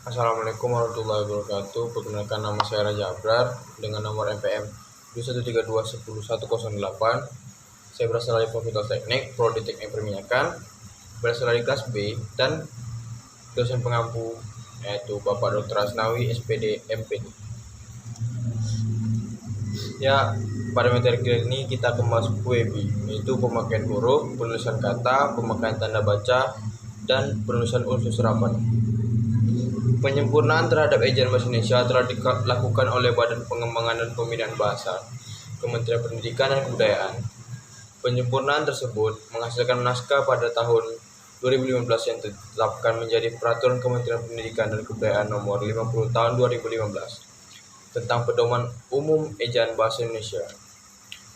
Assalamualaikum warahmatullahi wabarakatuh. Perkenalkan, nama saya Raja Abrar dengan nomor NPM 213210108. Saya berasal dari Fakultas Teknik, Prodi Teknik Perminyakan, berasal dari kelas B, dan dosen pengampu yaitu Bapak Dr. Asnawi SPD MPD. Ya, pada materi kali ini kita akan bahas PUEBI, yaitu pemakaian huruf, penulisan kata, pemakaian tanda baca, dan penulisan unsur serapan. Penyempurnaan terhadap ejaan bahasa Indonesia telah dilakukan oleh Badan Pengembangan dan Pembinaan Bahasa, Kementerian Pendidikan dan Kebudayaan. Penyempurnaan tersebut menghasilkan naskah pada tahun 2015 yang ditetapkan menjadi Peraturan Kementerian Pendidikan dan Kebudayaan Nomor 50 Tahun 2015 tentang Pedoman Umum Ejaan Bahasa Indonesia.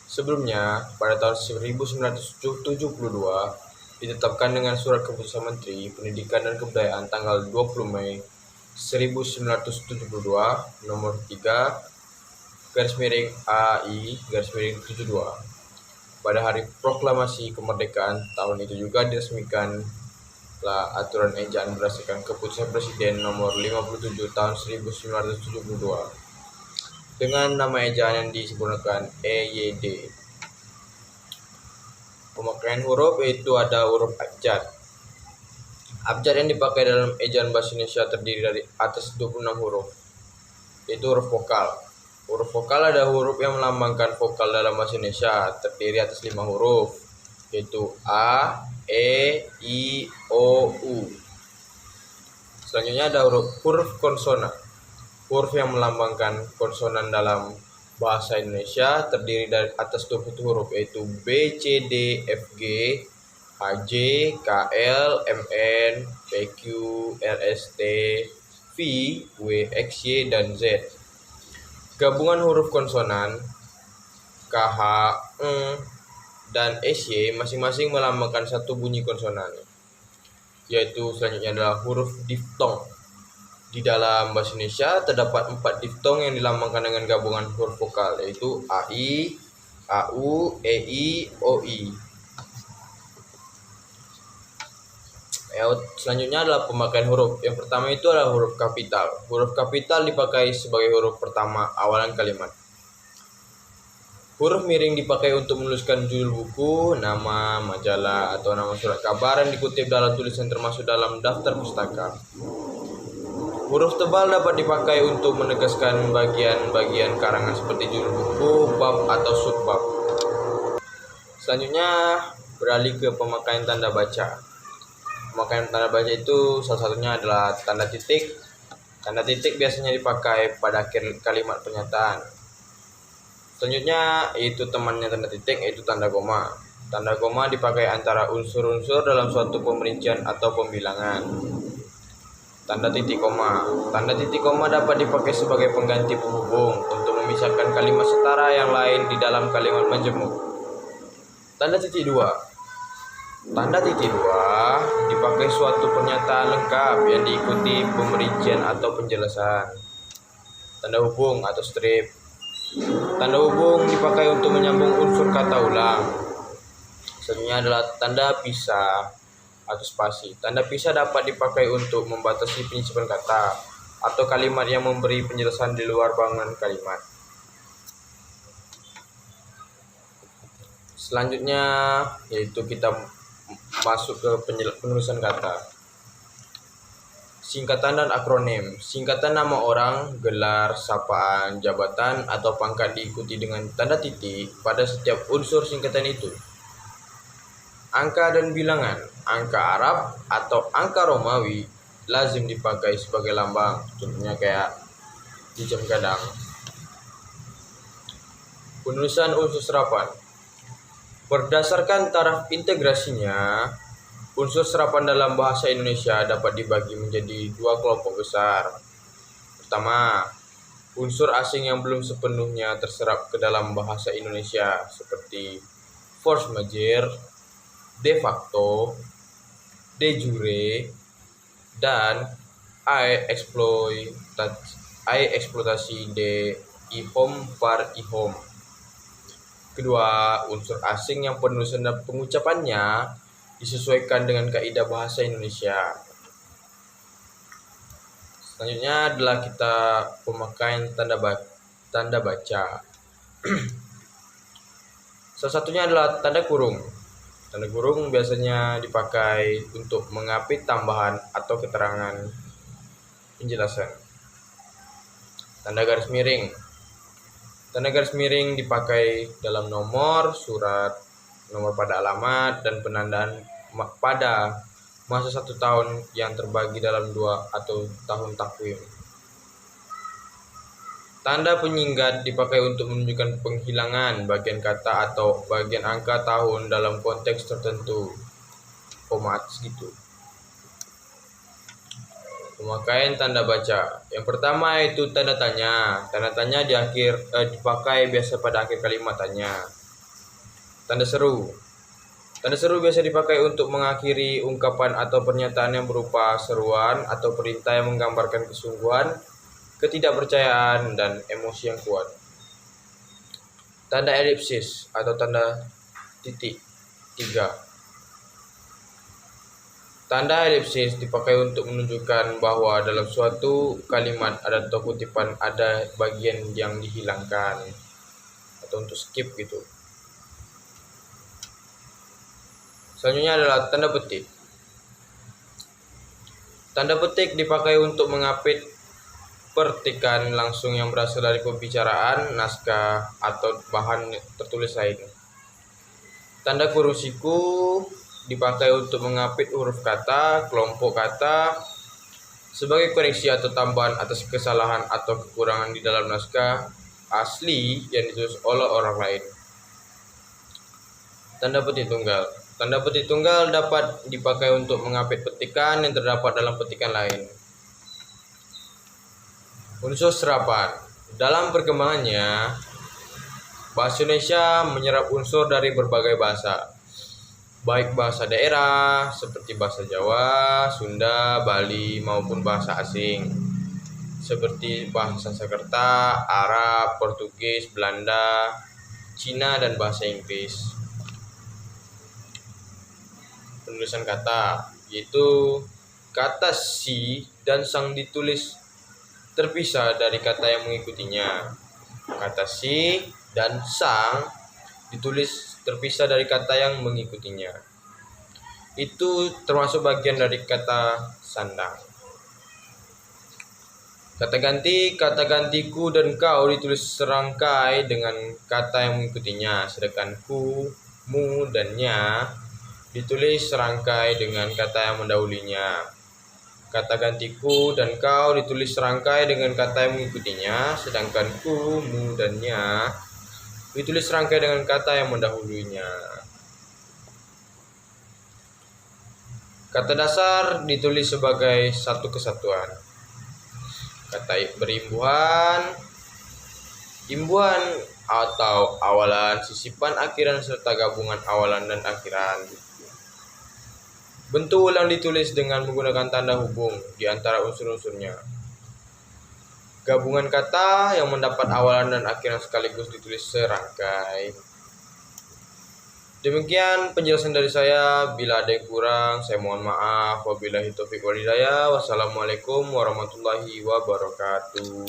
Sebelumnya, pada tahun 1972, ditetapkan dengan Surat Keputusan Menteri Pendidikan dan Kebudayaan tanggal 20 Mei 1972 nomor 3 _AI_72. Pada hari proklamasi kemerdekaan tahun itu juga diresmikanlah aturan ejaan berdasarkan Keputusan Presiden nomor 57 tahun 1972 dengan nama ejaan yang disempurnakan EYD. Pemakaian huruf yaitu ada huruf abjad. Abjad yang dipakai dalam ejaan bahasa Indonesia terdiri dari atas 26 huruf, yaitu huruf vokal. Huruf vokal ada huruf yang melambangkan vokal dalam bahasa Indonesia, terdiri atas 5 huruf, yaitu A, E, I, O, U. Selanjutnya ada huruf konsonan. Huruf yang melambangkan konsonan dalam bahasa Indonesia terdiri dari atas 20 huruf, yaitu B, C, D, F, G, H, J, K, L, M, N, P, Q, R, S, T, V, W, X, Y, dan Z. Gabungan huruf konsonan K, H, Ng, dan S, Y masing-masing melambangkan satu bunyi konsonan, yaitu selanjutnya adalah huruf diftong. Di dalam bahasa Indonesia terdapat 4 diftong yang dilambangkan dengan gabungan huruf vokal, yaitu AI, AU, EI, OI. Selanjutnya adalah pemakaian huruf. Yang pertama itu adalah huruf kapital. Huruf kapital dipakai sebagai huruf pertama awalan kalimat. Huruf miring dipakai untuk menuliskan judul buku, nama, majalah, atau nama surat kabar yang dikutip dalam tulisan termasuk dalam daftar pustaka. Huruf tebal dapat dipakai untuk menegaskan bagian-bagian karangan seperti judul buku, bab, atau subbab. Selanjutnya beralih ke pemakaian tanda baca. Pemakaian tanda baca itu salah satunya adalah tanda titik. Tanda titik biasanya dipakai pada akhir kalimat pernyataan. Selanjutnya yaitu temannya tanda titik, yaitu tanda koma. Tanda koma dipakai antara unsur-unsur dalam suatu pemerincian atau pembilangan. Tanda titik koma. Tanda titik koma dapat dipakai sebagai pengganti penghubung untuk memisahkan kalimat setara yang lain di dalam kalimat majemuk. Tanda titik dua. Tanda titik dua dipakai suatu pernyataan lengkap yang diikuti pemerincian atau penjelasan. Tanda hubung atau strip. Tanda hubung dipakai untuk menyambung unsur kata ulang. Selanjutnya adalah tanda pisah atau spasi. Tanda pisah dapat dipakai untuk membatasi penyisipan kata atau kalimat yang memberi penjelasan di luar bangunan kalimat. Selanjutnya yaitu kita masuk ke penulisan kata. Singkatan dan akronim. Singkatan nama orang, gelar, sapaan, jabatan, atau pangkat diikuti dengan tanda titik pada setiap unsur singkatan itu. Angka dan bilangan. Angka Arab atau angka Romawi lazim dipakai sebagai lambang. Contohnya kayak di jam gadang. Penulisan unsur serapan. Berdasarkan taraf integrasinya, unsur serapan dalam bahasa Indonesia dapat dibagi menjadi 2 kelompok besar. Pertama, unsur asing yang belum sepenuhnya terserap ke dalam bahasa Indonesia seperti force majeure, de facto, de jure, dan eksploitasi de ihom par ihom. Kedua, unsur asing yang penulisan dan pengucapannya disesuaikan dengan kaidah bahasa Indonesia. Selanjutnya adalah kita pemakaian tanda baca. Salah satunya adalah tanda kurung. Tanda kurung biasanya dipakai untuk mengapit tambahan atau keterangan penjelasan. Tanda garis miring. Tanda garis miring dipakai dalam nomor, surat, nomor pada alamat, dan penandaan pada masa 1 tahun yang terbagi dalam 2 atau tahun takwim. Tanda penyinggat dipakai untuk menunjukkan penghilangan bagian kata atau bagian angka tahun dalam konteks tertentu. Koma atas gitu. Pemakaian tanda baca. Yang pertama itu tanda tanya. Tanda tanya dipakai biasa pada akhir kalimat tanya. Tanda seru. Tanda seru biasa dipakai untuk mengakhiri ungkapan atau pernyataan yang berupa seruan atau perintah yang menggambarkan kesungguhan, ketidakpercayaan, dan emosi yang kuat. Tanda elipsis atau tanda titik 3. Tanda elipsis dipakai untuk menunjukkan bahwa dalam suatu kalimat atau kutipan ada bagian yang dihilangkan atau untuk skip gitu. Selanjutnya adalah tanda petik. Tanda petik dipakai untuk mengapit petikan langsung yang berasal dari pembicaraan, naskah, atau bahan tertulis lain. Tanda kurung siku dipakai untuk mengapit huruf kata, kelompok kata, sebagai koreksi atau tambahan atas kesalahan atau kekurangan di dalam naskah asli yang ditulis oleh orang lain. Tanda petik tunggal. Tanda petik tunggal dapat dipakai untuk mengapit petikan yang terdapat dalam petikan lain. Unsur serapan. Dalam perkembangannya, bahasa Indonesia menyerap unsur dari berbagai bahasa, baik bahasa daerah seperti bahasa Jawa, Sunda, Bali, maupun bahasa asing seperti bahasa Sanskerta, Arab, Portugis, Belanda, Cina, dan bahasa Inggris. Penulisan kata, yaitu kata si dan sang ditulis terpisah dari kata yang mengikutinya. Kata si dan sang ditulis terpisah dari kata yang mengikutinya. Itu termasuk bagian dari kata sandang. Kata gantiku dan kau ditulis serangkai dengan kata yang mengikutinya, sedangkan ku, mu, dan nya ditulis serangkai dengan kata yang mendahulunya. Kata gantiku dan kau ditulis serangkai dengan kata yang mengikutinya, sedangkan ku, mu, dan nya ditulis serangkai dengan kata yang mendahulunya. Kata dasar ditulis sebagai satu kesatuan. Kata berimbuhan, imbuhan atau awalan, sisipan, akhiran, serta gabungan awalan dan akhiran. Bentuk ulang ditulis dengan menggunakan tanda hubung di antara unsur-unsurnya. Gabungan kata yang mendapat awalan dan akhiran sekaligus ditulis serangkai. Demikian penjelasan dari saya. Bila ada yang kurang, saya mohon maaf. Wabillahi taufiq wal hidayah. Wassalamualaikum warahmatullahi wabarakatuh.